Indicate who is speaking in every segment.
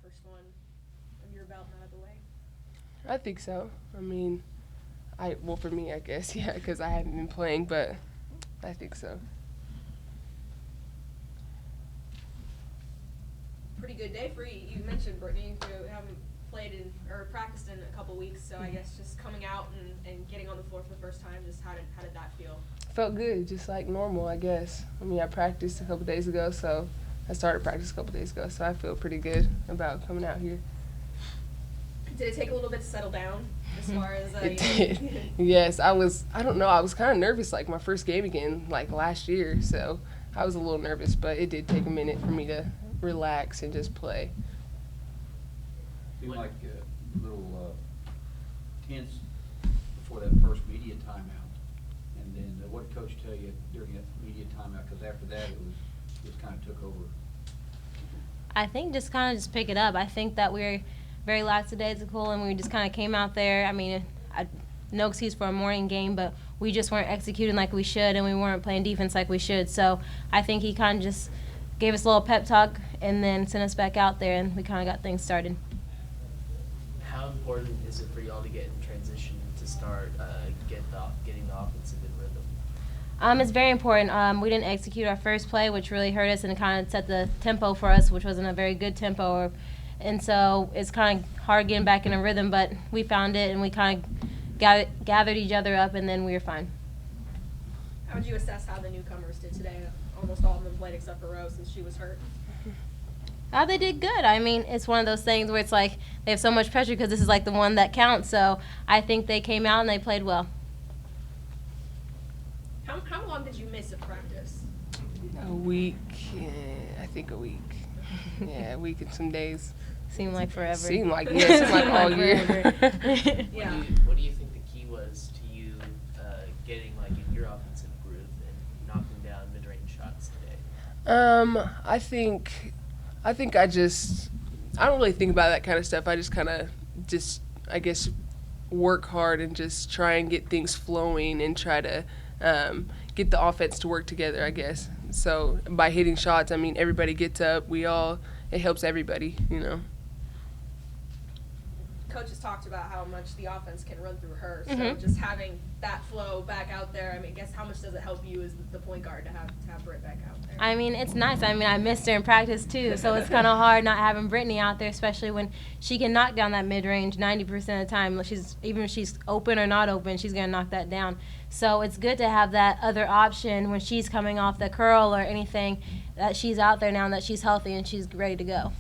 Speaker 1: first one under your belt and out of the way?
Speaker 2: I think so. I mean, well, for me, I guess, yeah, because I haven't been playing, but I think so.
Speaker 1: Pretty good day for you. You mentioned, Brittney, you haven't played or practiced in a couple weeks, so I guess just coming out and getting on the floor for the first time, just how did that feel?
Speaker 2: Felt good, just like normal, I guess. I mean, I practiced a couple days ago, so I started practice a couple days ago, so I feel pretty good about coming out here.
Speaker 1: Did it take a little bit to settle down as far as
Speaker 2: It did. Yes, I don't know, I was kind of nervous, like my first game again, like last year, so I was a little nervous, but it did take a minute for me to relax and just play.
Speaker 3: Seemed like a little tense before that first media timeout, and then what did Coach tell you during that media timeout? Because after that, it kind of took over.
Speaker 4: I think just kind of pick it up. I think that we're very lackadaisical, and we just kind of came out there. I mean, no excuse for a morning game, but we just weren't executing like we should, and we weren't playing defense like we should. So I think he kind of just gave us a little pep talk and then sent us back out there, and we kind of got things started.
Speaker 5: How important is it for y'all to get in transition to start getting the offensive in rhythm?
Speaker 4: It's very important. We didn't execute our first play, which really hurt us and kind of set the tempo for us, which wasn't a very good tempo. And so it's kind of hard getting back in a rhythm, but we found it, and we kind of gathered each other up, and then we were fine.
Speaker 1: How would you assess how the newcomers did today? Almost all of them played except for Rose, since she was hurt.
Speaker 4: They did good. I mean, it's one of those things where it's like they have so much pressure because this is like the one that counts. So I think they came out and they played well.
Speaker 1: How long did you miss of practice?
Speaker 2: A week, I think a week. Yeah, a week and some days.
Speaker 4: Seemed like forever.
Speaker 2: Seemed like all year.
Speaker 1: Yeah.
Speaker 5: What do you think the key was to you getting like in your offensive groove and knocking down mid-range shots today?
Speaker 2: I think I don't really think about that kind of stuff. I just kind of I guess, work hard and just try and get things flowing and try to get the offense to work together, I guess. So by hitting shots, I mean, everybody gets up. It helps everybody, you know.
Speaker 1: Coach has talked about how much the offense can run through her. So just having that flow back out there, I mean, I guess how much does it help you as the point guard to have Britt back out there?
Speaker 4: I mean, it's nice. I mean, I missed her in practice too, so it's kind of hard not having Brittney out there, especially when she can knock down that mid-range 90% of the time. Even if she's open or not open, she's going to knock that down. So it's good to have that other option when she's coming off the curl or anything, that she's out there now and that she's healthy and she's ready to go.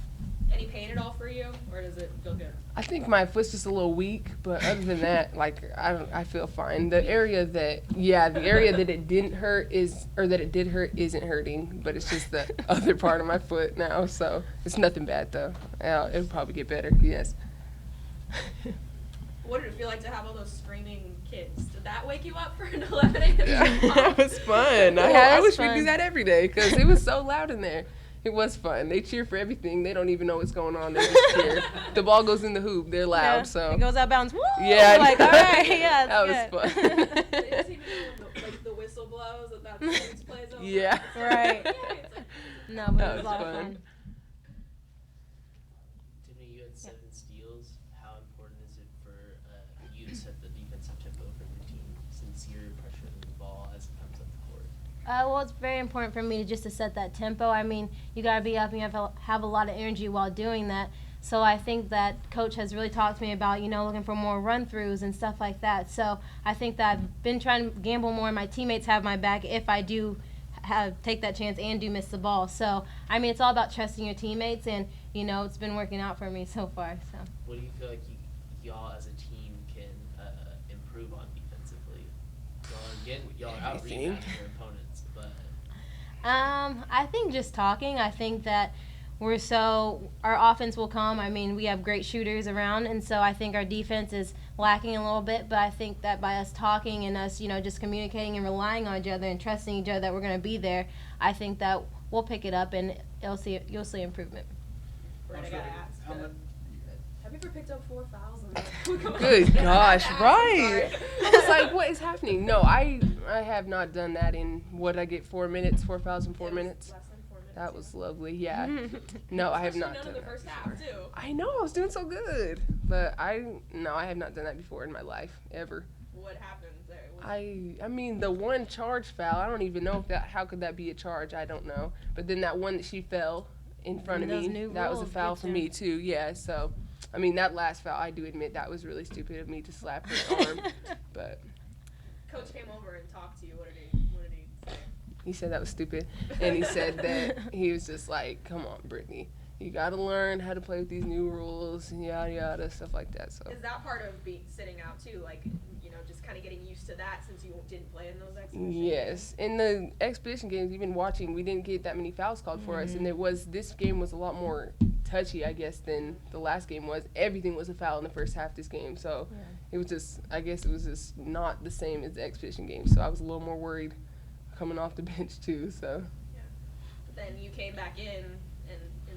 Speaker 1: Any pain at all for you, or does it feel good?
Speaker 2: I think my foot's just a little weak, but other than that, like I feel fine. The area that it didn't hurt that it did hurt isn't hurting, but it's just the other part of my foot now. So it's nothing bad though. It'll probably get better. Yes.
Speaker 1: What did it feel like to have all those screaming kids? Did that wake you up for an 11 a.m.?
Speaker 2: It was fun. I wish we could do that every day because it was so loud in there. It was fun. They cheer for everything. They don't even know what's going on. They just cheer. The ball goes in the hoop. They're loud.
Speaker 4: Yeah,
Speaker 2: So
Speaker 4: it goes out of bounds. Woo!
Speaker 2: Yeah.
Speaker 4: Like, all right, yeah,
Speaker 2: that
Speaker 4: that's
Speaker 2: was
Speaker 4: good.
Speaker 2: fun.
Speaker 1: They just even know when the whistle blows that series plays over.
Speaker 2: Yeah.
Speaker 4: Right.
Speaker 1: It's like,
Speaker 4: No, but
Speaker 2: That
Speaker 4: it was a
Speaker 2: was
Speaker 4: lot of
Speaker 2: fun.
Speaker 4: fun.
Speaker 5: Tiffany, you had 7 steals. How important is it for you to set the defensive tempo for your team since you're pressuring the ball as it comes up the court?
Speaker 4: Well, it's very important for me to set that tempo. I mean, you got to be up and you have to have a lot of energy while doing that. So I think that Coach has really talked to me about, looking for more run-throughs and stuff like that. So I think that I've been trying to gamble more, and my teammates have my back if I do take that chance and do miss the ball. So, I mean, it's all about trusting your teammates, and, it's been working out for me so far. So.
Speaker 5: What do you feel like y'all as a team can improve on defensively? Y'all are out-rebounding your opponents, but...
Speaker 4: I think just talking. I think that our offense will come. I mean, we have great shooters around, and so I think our defense is lacking a little bit, but I think that by us talking and us, just communicating and relying on each other and trusting each other that we're going to be there, I think that we'll pick it up and you'll see improvement.
Speaker 1: Right, I gotta ask. Have you ever picked up 4 fouls?
Speaker 2: Good gosh, right. I was like, what is happening? No, I have not done that in, what, I get 4 minutes, 4 fouls in 4 minutes?
Speaker 1: Less than 4 minutes.
Speaker 2: That was lovely. Yeah. No, I have
Speaker 1: Especially
Speaker 2: not
Speaker 1: none
Speaker 2: done
Speaker 1: in the
Speaker 2: that
Speaker 1: first
Speaker 2: before.
Speaker 1: half too.
Speaker 2: I know, I was doing so good, but I have not done that before in my life ever.
Speaker 1: What happened there?
Speaker 2: I mean the one charge foul. I don't even know if how could that be a charge? I don't know. But then that one that she fell in front of
Speaker 4: Those
Speaker 2: me,
Speaker 4: new
Speaker 2: that was a
Speaker 4: rules
Speaker 2: foul
Speaker 4: get
Speaker 2: for
Speaker 4: ya.
Speaker 2: me too. Yeah. So, I mean that last foul, I do admit that was really stupid of me to slap her arm, but.
Speaker 1: Coach came over and talked to you. What did he say?
Speaker 2: He said that was stupid, and he said that he was just like, "Come on, Brittney, you gotta learn how to play with these new rules and yada yada stuff like that." So
Speaker 1: Is that part of sitting out too? Like, just kind of getting used to that since you didn't play in those exhibition
Speaker 2: yes, in the expedition games, even watching, we didn't get that many fouls called for us, and this game was a lot more touchy, I guess, than the last game was. Everything was a foul in the first half of this game, so it was just, I guess, it was just not the same as the expedition game. So I was a little more worried coming off the bench too. So.
Speaker 1: Yeah. But then you came back in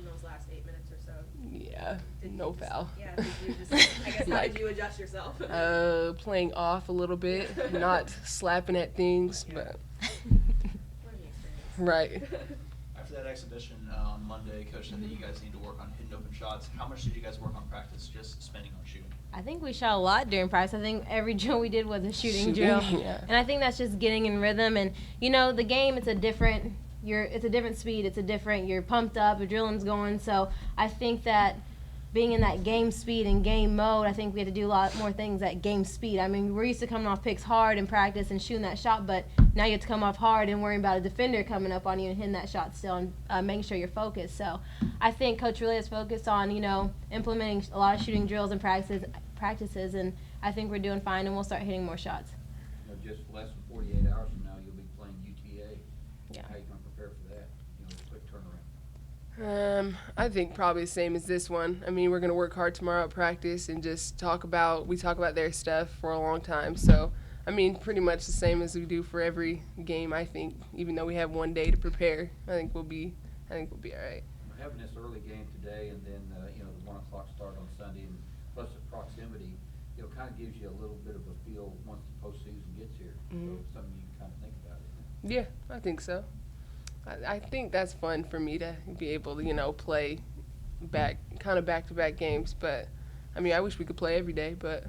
Speaker 1: those last 8 minutes or so.
Speaker 2: Yeah, no foul.
Speaker 1: Yeah, did you just, I guess, how
Speaker 2: Like,
Speaker 1: did you adjust yourself?
Speaker 2: Playing off a little bit, not slapping at things, but
Speaker 1: Learning experience.
Speaker 2: right.
Speaker 6: After that exhibition on Monday, Coach said that you guys need to work on hitting open shots. How much did you guys work on practice, just spending on shooting?
Speaker 4: I think we shot a lot during practice. I think every drill we did was a shooting drill.
Speaker 2: Yeah.
Speaker 4: And I think that's just getting in rhythm. And, the game, it's a different speed. You're pumped up, adrenaline's going. So I think that being in that game speed and game mode, I think we had to do a lot more things at game speed. I mean, we're used to coming off picks hard in practice and shooting that shot, but now you have to come off hard and worrying about a defender coming up on you and hitting that shot still and making sure you're focused. So I think Coach really has focused on, implementing a lot of shooting drills and practices, and I think we're doing fine, and we'll start hitting more shots.
Speaker 3: Just less than 48 hours from now, you'll be playing UTA.
Speaker 4: Yeah.
Speaker 3: How are you going to prepare for that? Quick turnaround.
Speaker 2: I think probably the same as this one. I mean, we're gonna work hard tomorrow at practice and just talk about their stuff for a long time. So, I mean, pretty much the same as we do for every game. I think, even though we have one day to prepare, I think we'll be all right.
Speaker 3: We're having this early game today, and then the 1 o'clock start on Sunday, and plus the proximity, kind of gives you a little bit of a feel once the postseason gets here. So it's something you can kind of think about, isn't it?
Speaker 2: Yeah, I think so. I think that's fun for me to be able to, play back to back games. But, I mean, I wish we could play every day, but,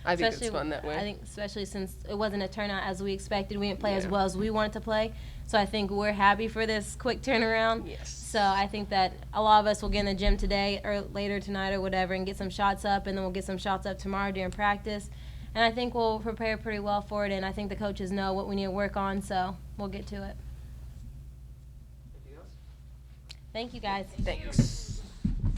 Speaker 2: I think it's fun that way.
Speaker 4: I think especially since it wasn't a turnout as we expected. We didn't play as
Speaker 2: Yeah.
Speaker 4: well as we wanted to play. So I think we're happy for this quick turnaround.
Speaker 2: Yes.
Speaker 4: So I think that a lot of us will get in the gym today or later tonight or whatever and get some shots up, and then we'll get some shots up tomorrow during practice. And I think we'll prepare pretty well for it, and I think the coaches know what we need to work on, so we'll get to it.
Speaker 6: Anything else?
Speaker 4: Thank you, guys.
Speaker 2: Thanks.